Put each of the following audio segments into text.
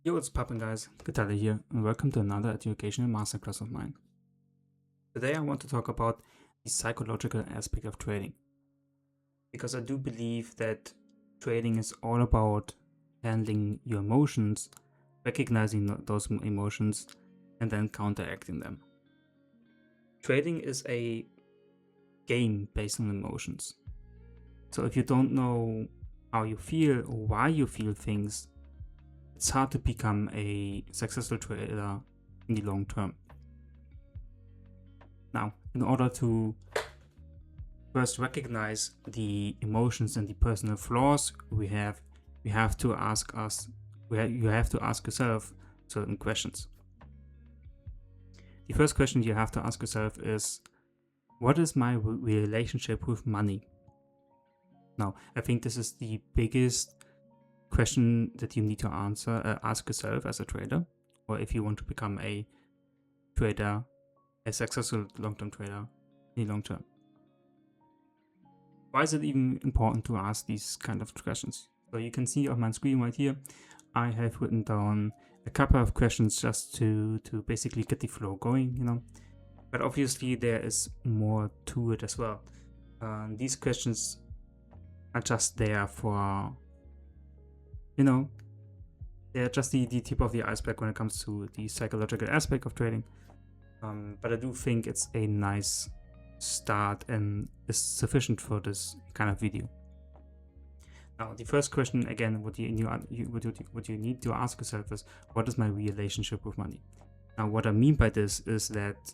Yo, what's poppin' guys, Getalle here, and welcome to another educational masterclass of mine. Today I want to talk about the psychological aspect of trading, because I do believe that trading is all about handling your emotions, recognizing those emotions, and then counteracting them. Trading is a game based on emotions. So if you don't know how you feel or why you feel things, it's hard to become a successful trader in the long term. Now, in order to first recognize the emotions and the personal flaws we have to ask yourself certain questions. The first question you have to ask yourself is, what is my relationship with money? Now, I think this is the biggest question that you need to ask yourself as a trader, or if you want to become a trader, a successful long-term trader in the long term. Why is it even important to ask these kind of questions? So you can see on my screen right here, I have written down a couple of questions just to basically get the flow going, But obviously there is more to it as well. These questions are just there for, they're just the tip of the iceberg when it comes to the psychological aspect of trading. But I do think it's a nice start and is sufficient for this kind of video. Now, the first question, again, what you need to ask yourself is, what is my relationship with money? Now, what I mean by this is that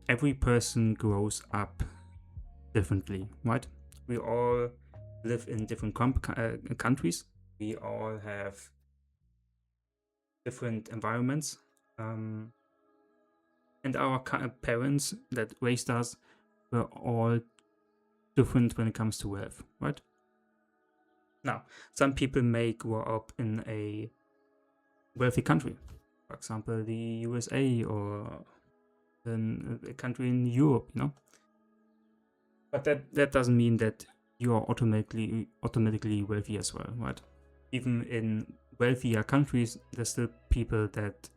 every person grows up differently, right? We all live in different countries. We all have different environments. And our parents that raised us were all different when it comes to wealth, right? Now, some people may grow up in a wealthy country, for example, the USA or in a country in Europe, But that doesn't mean that you are automatically wealthy as well, right? Even in wealthier countries, there's still people that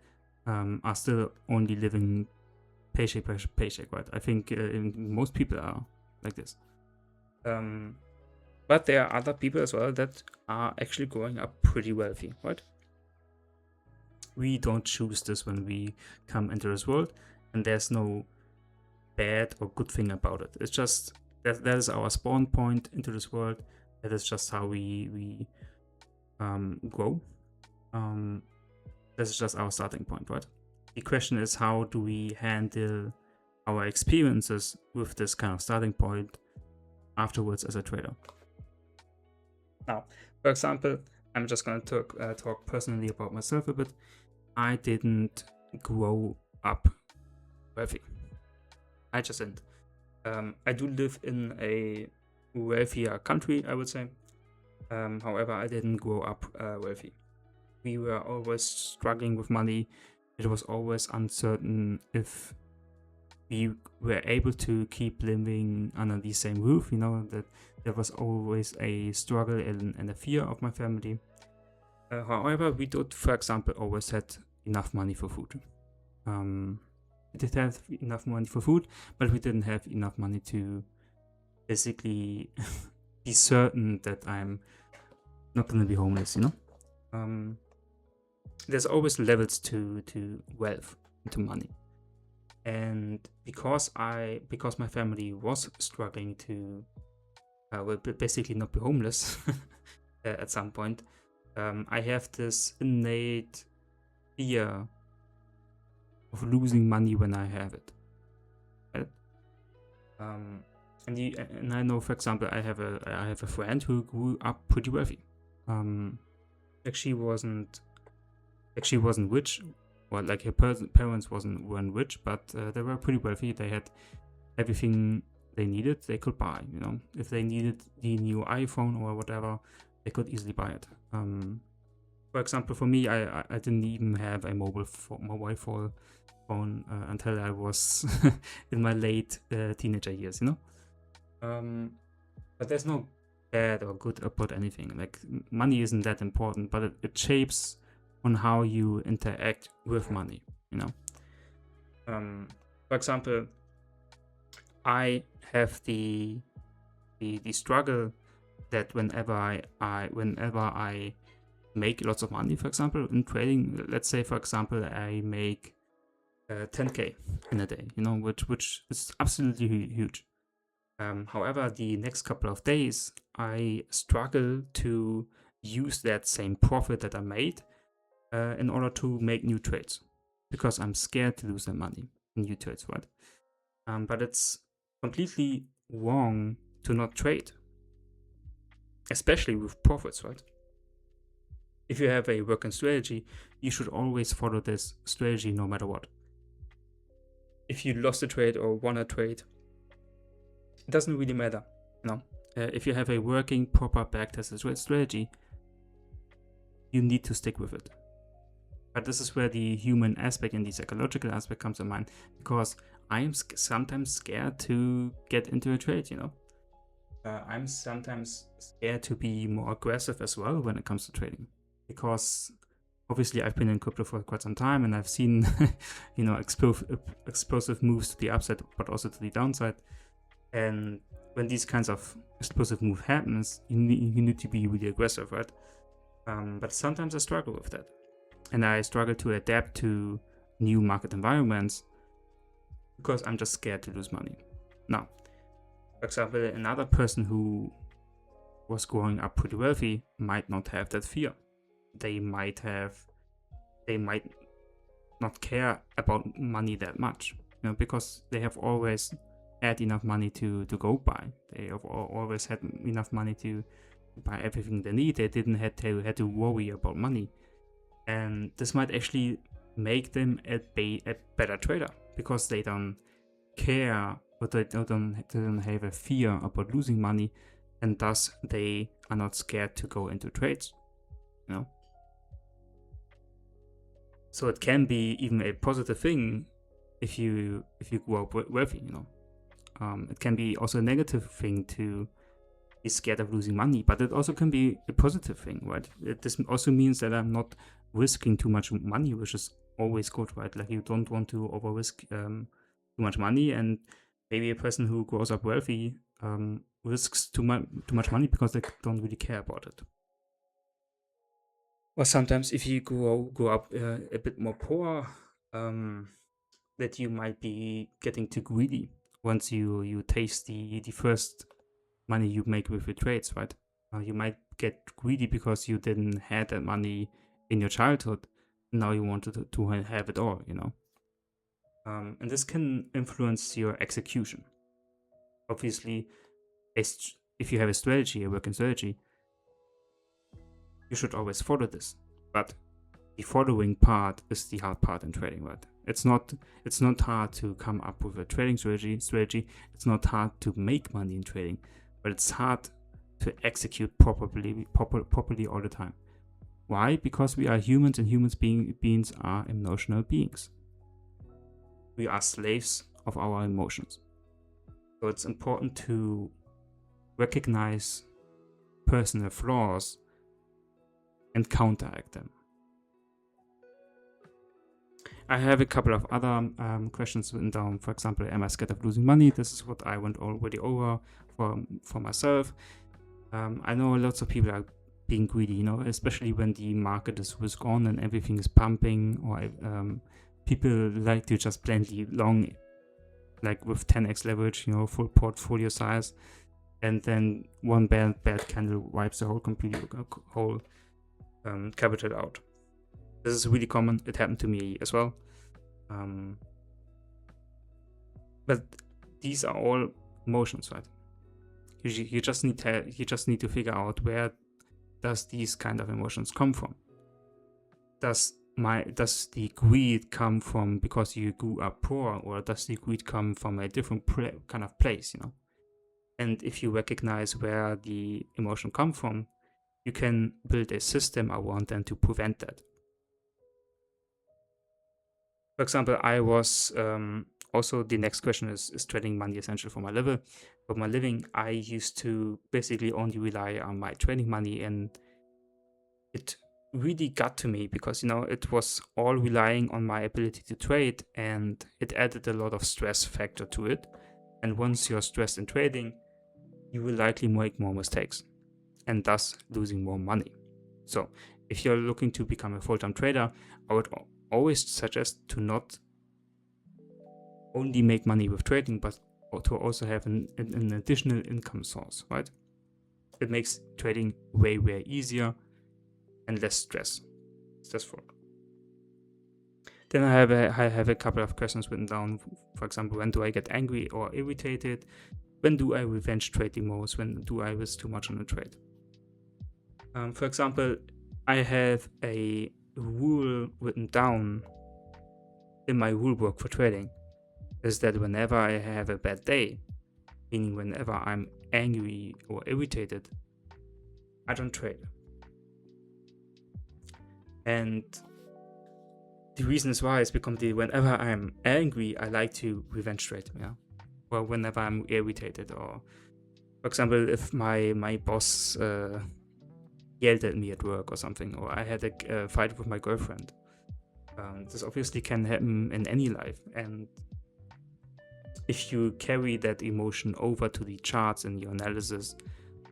are still only living paycheck by paycheck, right? I think most people are like this. But there are other people as well that are actually growing up pretty wealthy, right? We don't choose this when we come into this world, and there's no bad or good thing about it. It's just that is our spawn point into this world. That is just how we grow. This is just our starting point, right? The question is, how do we handle our experiences with this kind of starting point afterwards as a trader? Now, for example, I'm just going to talk personally about myself a bit. I didn't grow up wealthy. I just didn't. I do live in a wealthier country, I would say. However, I didn't grow up wealthy. We were always struggling with money. It was always uncertain if we were able to keep living under the same roof, that there was always a struggle and a fear of my family. However, we did, for example, always had enough money for food. We did have enough money for food, but we didn't have enough money to basically be certain that I'm not going to be homeless, There's always levels to wealth, to money. And because my family was struggling to basically not be homeless at some point, I have this innate fear of losing money when I have it. Right? And I know, for example, I have a friend who grew up pretty wealthy. Actually wasn't rich. Well, like her parents weren't rich, but they were pretty wealthy. They had everything they needed. They could buy, if they needed the new iPhone or whatever, they could easily buy it. For example, for me, I didn't even have a mobile phone until I was in my late teenager years, But there's no bad or good about anything. Like, money isn't that important, but it shapes on how you interact with money, you know. For example, I have the struggle that whenever I make lots of money, for example, in trading, let's say, for example, I make 10K in a day, you know, which is absolutely huge. However, the next couple of days, I struggle to use that same profit that I made in order to make new trades, because I'm scared to lose that money in new trades, right? But it's completely wrong to not trade, especially with profits, right? If you have a working strategy, you should always follow this strategy no matter what. If you lost a trade or won a trade, it doesn't really matter, you know. If you have a working, proper backtested strategy, you need to stick with it. But this is where the human aspect and the psychological aspect comes in mind, because I am sometimes scared to get into a trade, you know. I'm sometimes scared to be more aggressive as well when it comes to trading, because obviously I've been in crypto for quite some time and I've seen, you know, explosive moves to the upside, but also to the downside. And when these kinds of explosive move happens, you need to be really aggressive, right? But sometimes I struggle with that, and I struggle to adapt to new market environments because I'm just scared to lose money. Now, for example, another person who was growing up pretty wealthy might not have that fear. They might not care about money that much, you know, because they have always had enough money to go by. They have always had enough money to buy everything they need. They didn't have to worry about money, and this might actually make them a better trader, because they don't care, but they don't have a fear about losing money, and thus they are not scared to go into trades, you know. So it can be even a positive thing if you grow up wealthy, you know. It can be also a negative thing to be scared of losing money, but it also can be a positive thing, right? This also means that I'm not risking too much money, which is always good, right? Like, you don't want to over risk too much money, and maybe a person who grows up wealthy risks too much money because they don't really care about it. Or sometimes if you grow up a bit more poor, that you might be getting too greedy once you taste the first money you make with your trades, right? You might get greedy because you didn't have that money in your childhood. Now you want to have it all, you know. And this can influence your execution. Obviously, if you have a strategy, a working strategy, you should always follow this. But the following part is the hard part in trading, right? It's not hard to come up with a trading strategy. It's not hard to make money in trading, but it's hard to execute properly all the time. Why? Because we are humans, and beings are emotional beings. We are slaves of our emotions. So it's important to recognize personal flaws and counteract them. I have a couple of other questions written down. For example, am I scared of losing money? This is what I went already over for myself. I know lots of people are being greedy, you know, especially when the market is risk on and everything is pumping, or people like to just blindly long, like with 10x leverage, you know, full portfolio size, and then one bad candle wipes the whole capital out. This is really common. It happened to me as well. But these are all emotions, right? You just need to figure out, where does these kind of emotions come from? Does the greed come from because you grew up poor, or does the greed come from a different kind of place, you know? And if you recognize where the emotion come from, you can build a system around them to prevent that. For example, I was also, the next question is trading money essential for my living? I used to basically only rely on my trading money, and it really got to me because, it was all relying on my ability to trade, and it added a lot of stress factor to it. And once you're stressed in trading, you will likely make more mistakes and thus losing more money. So if you're looking to become a full-time trader, I would always suggest to not only make money with trading, but to also have an additional income source, right? It makes trading way, way easier and less stressful. Then I have a couple of questions written down. For example, when do I get angry or irritated? When do I revenge trade the most? When do I risk too much on a trade? For example, I have a rule written down in my rule book for trading, is that whenever I have a bad day, meaning whenever I'm angry or irritated, I don't trade. And the reason is why is because whenever I'm angry, I like to revenge trade, or whenever I'm irritated, or for example, if my boss yelled at me at work or something, or I had a fight with my girlfriend. This obviously can happen in any life, and if you carry that emotion over to the charts in your analysis,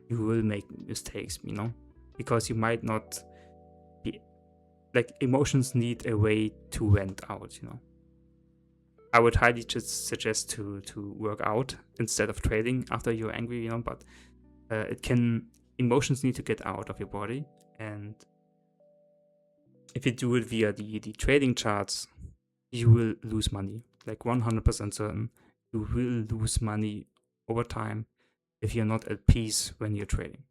you will make mistakes, because you might not be, like, emotions need a way to vent out, I would highly just suggest to work out instead of trading after you're angry, but emotions need to get out of your body, and if you do it via the trading charts, you will lose money, like 100% certain. You will lose money over time if you're not at peace when you're trading.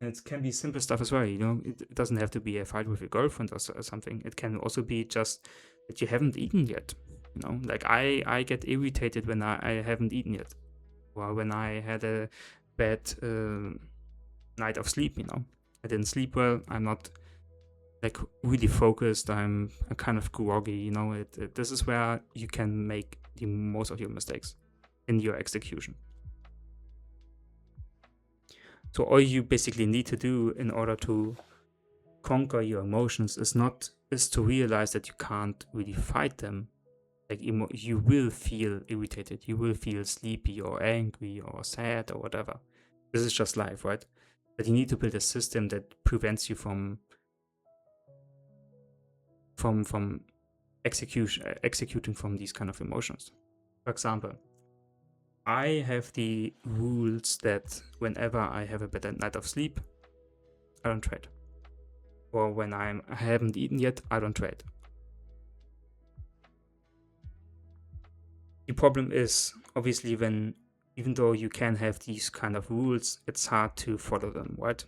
And it can be simple stuff as well, it doesn't have to be a fight with your girlfriend or something. It can also be just that you haven't eaten yet, like I get irritated when I haven't eaten yet, or when I had a bad night of sleep, I didn't sleep well, I'm not like really focused, I'm kind of groggy, this is where you can make the most of your mistakes in your execution. So all you basically need to do in order to conquer your emotions is to realize that you can't really fight them. Like you will feel irritated, you will feel sleepy or angry or sad or whatever. This is just life, right? But you need to build a system that prevents you from executing from these kind of emotions. For example, I have the rules that whenever I have a bad night of sleep, I don't trade. Or when I haven't eaten yet, I don't trade. The problem is, obviously, even though you can have these kind of rules, it's hard to follow them, right?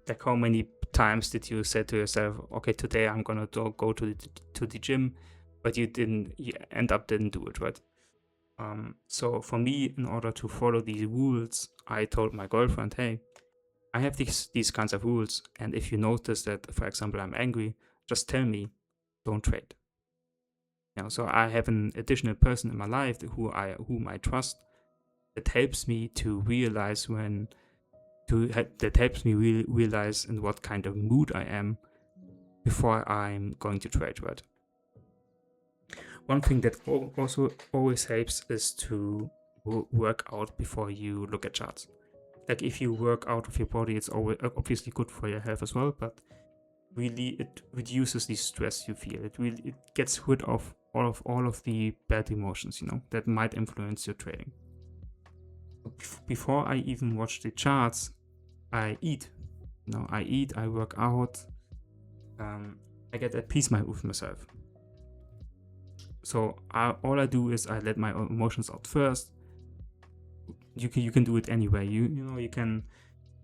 Like, how many times did you say to yourself, okay, today I'm gonna go to the gym, but you didn't do it, right? So for me, in order to follow these rules, I told my girlfriend, hey, I have these kinds of rules, and if you notice that, for example, I'm angry, just tell me, don't trade. So I have an additional person in my life whom I trust, that helps me to realize that helps me realize in what kind of mood I am before I'm going to trade, right? One thing that also always helps is to work out before you look at charts. Like, if you work out with your body, it's always obviously good for your health as well, but really it reduces the stress you feel. It gets rid of all of the bad emotions, that might influence your trading. Before I even watch the charts, I eat. I work out. I get at peace with myself. So all I do is I let my emotions out first. You can do it anyway. You can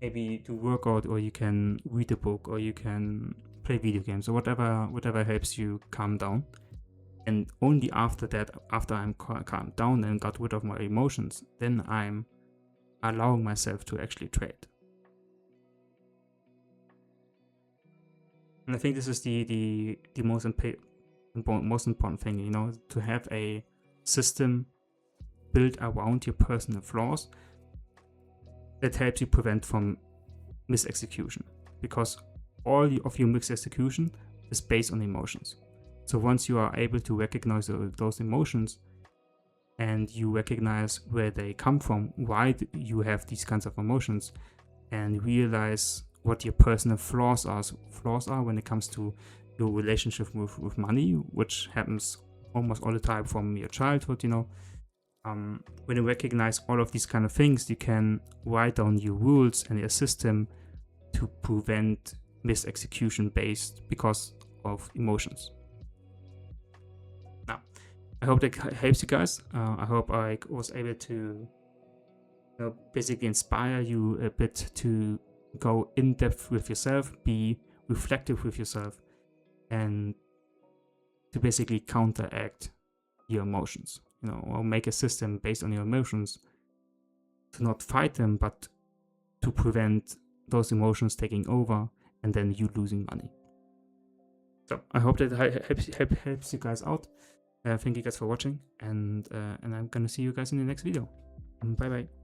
maybe do workout, or you can read a book, or you can play video games, or whatever helps you calm down. And only after that, after I'm calmed down and got rid of my emotions, then I'm allowing myself to actually trade. And I think this is the most important thing, to have a system built around your personal flaws that helps you prevent from misexecution. Because all of your mixed execution is based on emotions. So once you are able to recognize those emotions and you recognize where they come from, why you have these kinds of emotions, and realize what your personal flaws are when it comes to your relationship with money, which happens almost all the time from your childhood, you know. When you recognize all of these kind of things, you can write down your rules and your system to prevent misexecution based because of emotions. Now, I hope that helps you guys. I hope I was able to basically inspire you a bit to go in depth with yourself, be reflective with yourself, and to basically counteract your emotions, you know, or make a system based on your emotions to not fight them, but to prevent those emotions taking over and then you losing money. So I hope that helps you guys out. Thank you guys for watching, and I'm gonna see you guys in the next video. Bye bye.